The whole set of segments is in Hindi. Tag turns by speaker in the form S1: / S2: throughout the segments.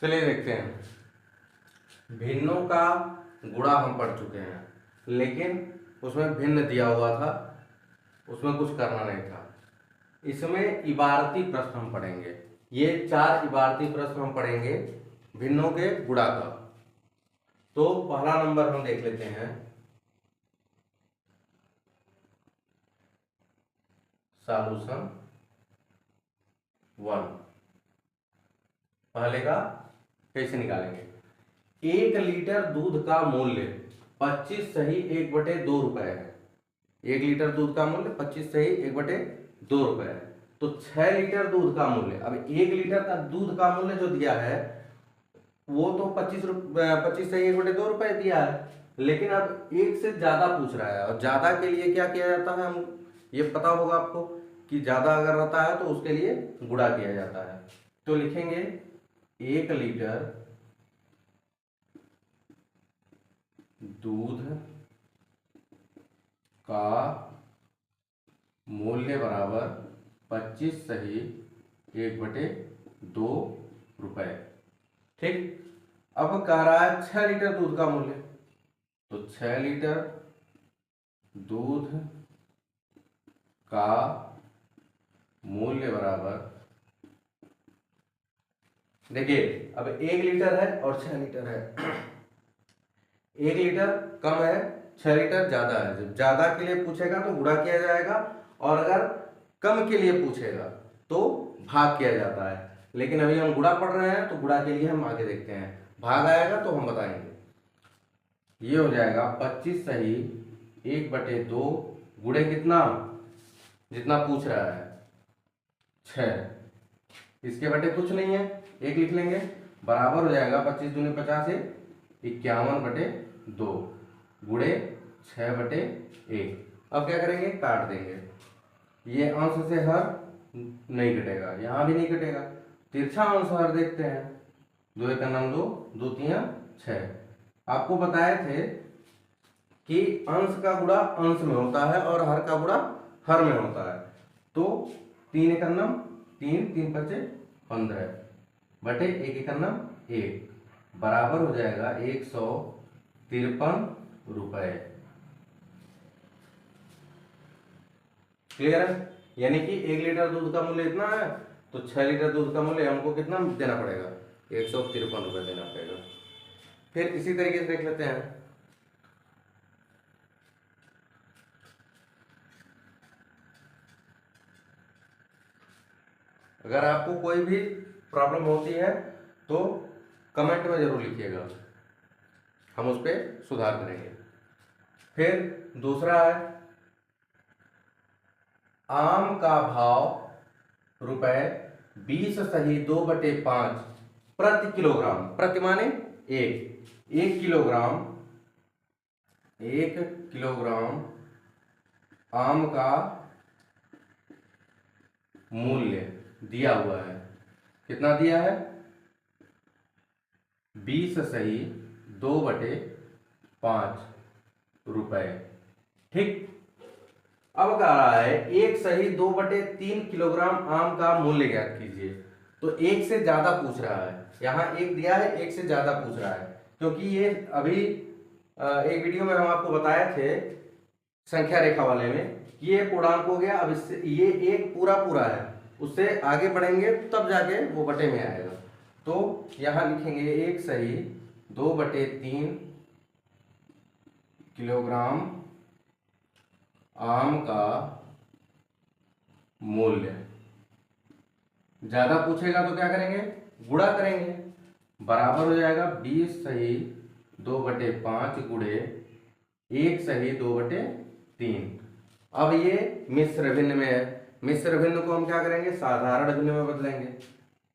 S1: चलिए देखते हैं। भिन्नों का गुणा हम पढ़ चुके हैं, लेकिन उसमें भिन्न दिया हुआ था, उसमें कुछ करना नहीं था। इसमें इबारती प्रश्न हम पढ़ेंगे। ये 4 इबारती प्रश्न हम पढ़ेंगे भिन्नों के गुणा का। तो पहला नंबर हम देख लेते हैं। सॉल्यूशन 1 पहले का कैसे निकालेंगे। 1 लीटर दूध का मूल्य 25 सही 1/2 रुपए है। 1 लीटर दूध का मूल्य 25 सही 1/2 रुपए है। तो 6 लीटर दूध का मूल्य, अब 1 लीटर का दूध का मूल्य जो दिया है वो तो 25 सही 1/2 रुपए दिया है, लेकिन अब एक से ज्यादा पूछ रहा है। और ज्यादा के लिए क्या किया जाता है, हम ये पता होगा आपको कि ज्यादा अगर रहता है तो उसके लिए गुणा किया जाता है। तो लिखेंगे 1 लीटर दूध का मूल्य बराबर 25 सही 1/2 रुपए। ठीक, अब कह रहा है 6 लीटर दूध का मूल्य, तो 6 लीटर दूध का मूल्य बराबर, देखिए अब 1 लीटर है और 6 लीटर है। 1 लीटर कम है, 6 लीटर ज्यादा है। जब ज्यादा के लिए पूछेगा तो गुणा किया जाएगा, और अगर कम के लिए पूछेगा तो भाग किया जाता है। लेकिन अभी हम गुणा पढ़ रहे हैं तो गुणा के लिए हम आगे देखते हैं। भाग आएगा तो हम बताएंगे। ये हो जाएगा 25 सही 1/2 गुणे कितना, जितना पूछ रहा है 6, इसके बटे कुछ नहीं है 1 लिख लेंगे, बराबर हो जाएगा 25 दूनी 50 है 51/2 गुणे 6/1। अब क्या करेंगे, काट देंगे। ये अंश से हर नहीं कटेगा, यहां भी नहीं कटेगा। तिरछा अंश हर देखते हैं। 2 1 9 2 2 3 6। आपको बताए थे कि अंश का गुणा अंश में होता है और हर का गुणा हर में होता है। तो 3 1 3 3 5 15 बटे 1 1 1 बराबर हो जाएगा 153 रुपए। क्लियर है? यानी कि 1 लीटर दूध का मूल्य इतना है, तो 6 लीटर दूध का मूल्य हमको कितना देना पड़ेगा, 153 रुपए देना पड़ेगा। फिर इसी तरीके से देख लेते हैं। अगर आपको कोई भी प्रॉब्लम होती है तो कमेंट में जरूर लिखिएगा, हम उस पर सुधार करेंगे। फिर दूसरा है, आम का भाव रुपए 20 सही 2/5 प्रति किलोग्राम। प्रति माने 1 किलोग्राम, 1 किलोग्राम आम का मूल्य दिया हुआ है। कितना दिया है, 20 सही 2/5 रुपए। ठीक, अब कह रहा है 1 सही 2/3 किलोग्राम आम का मूल्य ज्ञात कीजिए। तो 1 से ज्यादा पूछ रहा है, यहाँ 1 दिया है, 1 से ज्यादा पूछ रहा है, क्योंकि ये अभी एक वीडियो में हम आपको बताए थे संख्या रेखा वाले में कि ये पूर्णांक हो गया। अब इससे ये 1 पूरा पूरा है, उससे आगे बढ़ेंगे तब जाके वो बटे में आएगा। तो यहां लिखेंगे 1 सही 2/3 किलोग्राम आम का मूल्य। ज्यादा पूछेगा तो क्या करेंगे, गुणा करेंगे, बराबर हो जाएगा 20 सही 2/5 गुणे 1 सही 2/3। अब ये मिश्र भिन्न में है, मिश्र भिन्न को हम क्या करेंगे, साधारण भिन्न में बदलेंगे।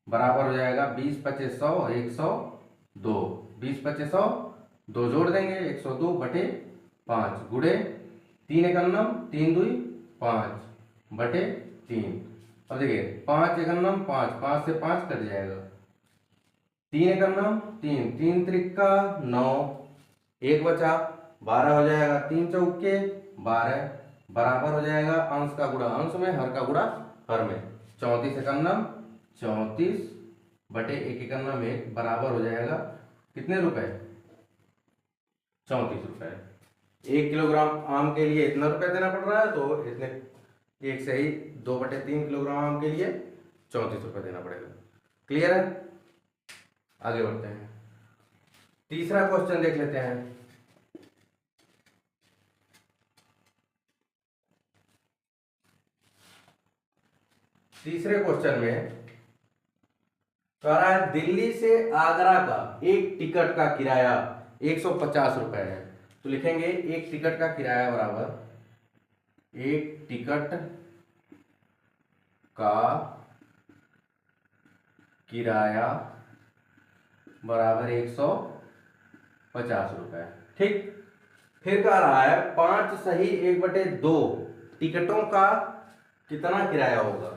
S1: बराबर हो जाएगा 20 5 100 102, 20 5 100 2 जोड़ देंगे 102/5 गुणे 3 1 3 2 5/3। अब देखिए 5 1 5, 5 से 5 कट जाएगा, 3 1 3 3 त्रिका 9, 1 बचा 12 हो जाएगा, 3 चौके 12 बराबर हो जाएगा अंश का गुणा अंश में, हर का गुणा हर में। 34 1 34 बटे 1 बराबर हो जाएगा कितने रुपए? 34 रुपए। 1 किलोग्राम आम के लिए इतना रुपए देना पड़ रहा है, तो इतने एक से ही 2/3 किलोग्राम आम के लिए 34 रुपए देना पड़ेगा। क्लियर है? आगे बढ़ते हैं, तीसरा क्वेश्चन देख लेते हैं। तीसरे क्वेश्चन में कह रहा है दिल्ली से आगरा का एक टिकट का किराया 150 रुपए है। तो लिखेंगे एक टिकट का किराया बराबर एक टिकट का किराया बराबर 150 रुपए। ठीक, फिर कह रहा है 5 सही 1/2 टिकटों का कितना किराया होगा।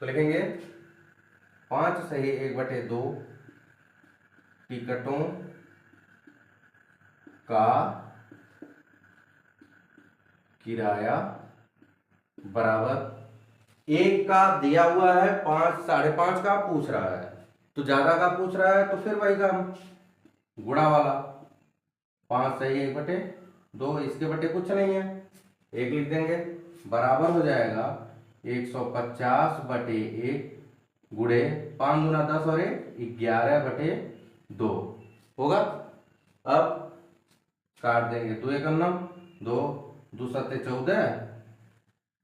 S1: तो लिखेंगे 5 सही 1/2 टिकटों का किराया बराबर एक का दिया हुआ है 5, 5.5 का पूछ रहा है, तो ज्यादा का पूछ रहा है तो फिर वही काम गुणा वाला 5 सही 1/2, इसके बटे कुछ नहीं है, 1 लिख देंगे, बराबर हो जाएगा 150/1 गुणे 5 दूना 10 और 11/2 होगा। अब काट देंगे, 2 1 2, 2 7 14,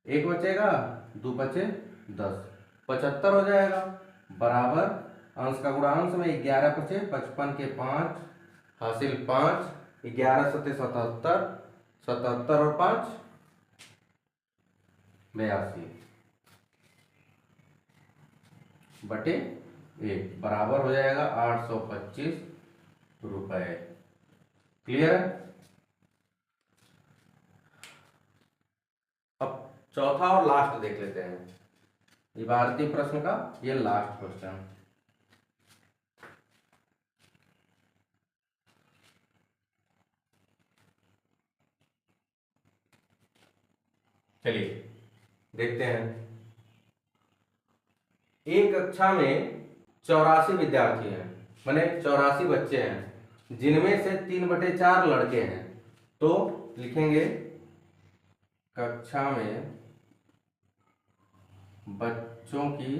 S1: 1 बचेगा, 2 बचे 10, 75 हो जाएगा। बराबर अंश का गुणा अंश में 11 बचे 55 के 5 हासिल 5, 11 7 77, 77 और 5 82 बटे 1 बराबर हो जाएगा 825 रुपए। क्लियर है? अब चौथा और लास्ट देख लेते हैं, इबारती प्रश्न का ये लास्ट क्वेश्चन। चलिए देखते हैं। एक कक्षा में 84 विद्यार्थी हैं, माने 84 बच्चे हैं, जिनमें से 3/4 लड़के हैं। तो लिखेंगे कक्षा में बच्चों की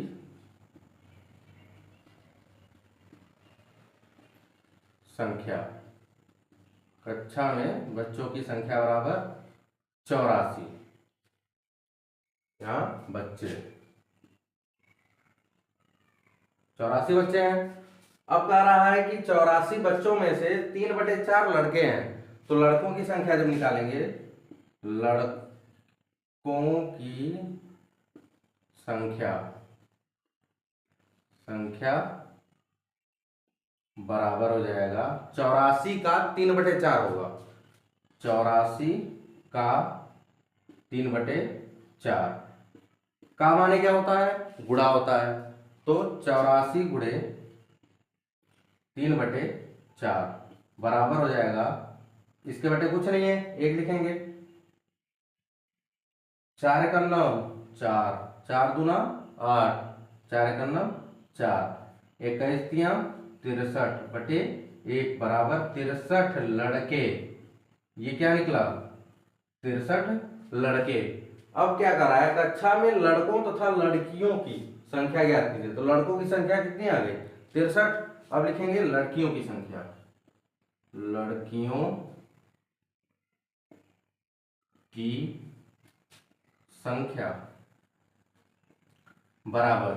S1: संख्या, कक्षा में बच्चों की संख्या बराबर 84, यहां बच्चे 84 बच्चे हैं। अब कह रहा है कि 84 बच्चों में से 3/4 लड़के हैं, तो लड़कों की संख्या जब निकालेंगे, लड़कों की संख्या बराबर हो जाएगा 84 का 3/4 होगा, 84 का 3/4 का माने क्या होता है? गुणा होता है। तो 84 गुणे 3/4 बराबर हो जाएगा, इसके बटे कुछ नहीं है, 1 लिखेंगे, 4 1 9 4, 4 दूना 8, 4 1 9 4, 21 63 बटे 1 बराबर 63 लड़के। ये क्या निकला? 63 लड़के। अब क्या कर रहा है? कक्षा में लड़कों तथा लड़कियों की संख्या ज्ञात कीजिए। तो लड़कों की संख्या कितनी आ गई? 63। अब लिखेंगे लड़कियों की संख्या, लड़कियों की संख्या बराबर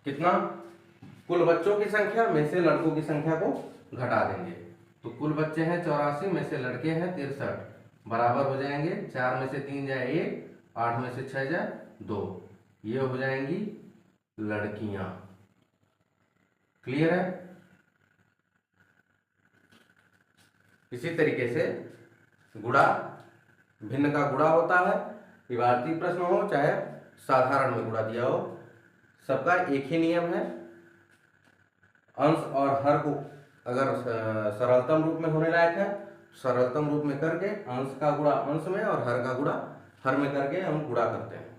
S1: कितना? कुल बच्चों की संख्या में से लड़कों की संख्या को घटा देंगे। तो कुल बच्चे हैं 84 में से लड़के हैं 63, बराबर हो जाएंगे 4 में से 3 जाए 1, 8 में से 6 जाए 2, ये हो जाएंगी लड़कियां। क्लियर है? इसी तरीके से गुणा भिन्न का गुणा होता है, विभाज्य प्रश्न हो चाहे साधारण में गुणा दिया हो, सबका एक ही नियम है। अंश और हर को अगर सरलतम रूप में होने लायक है, सरलतम रूप में करके अंश का गुणा अंश में और हर का गुणा हर में करके हम गुणा करते हैं।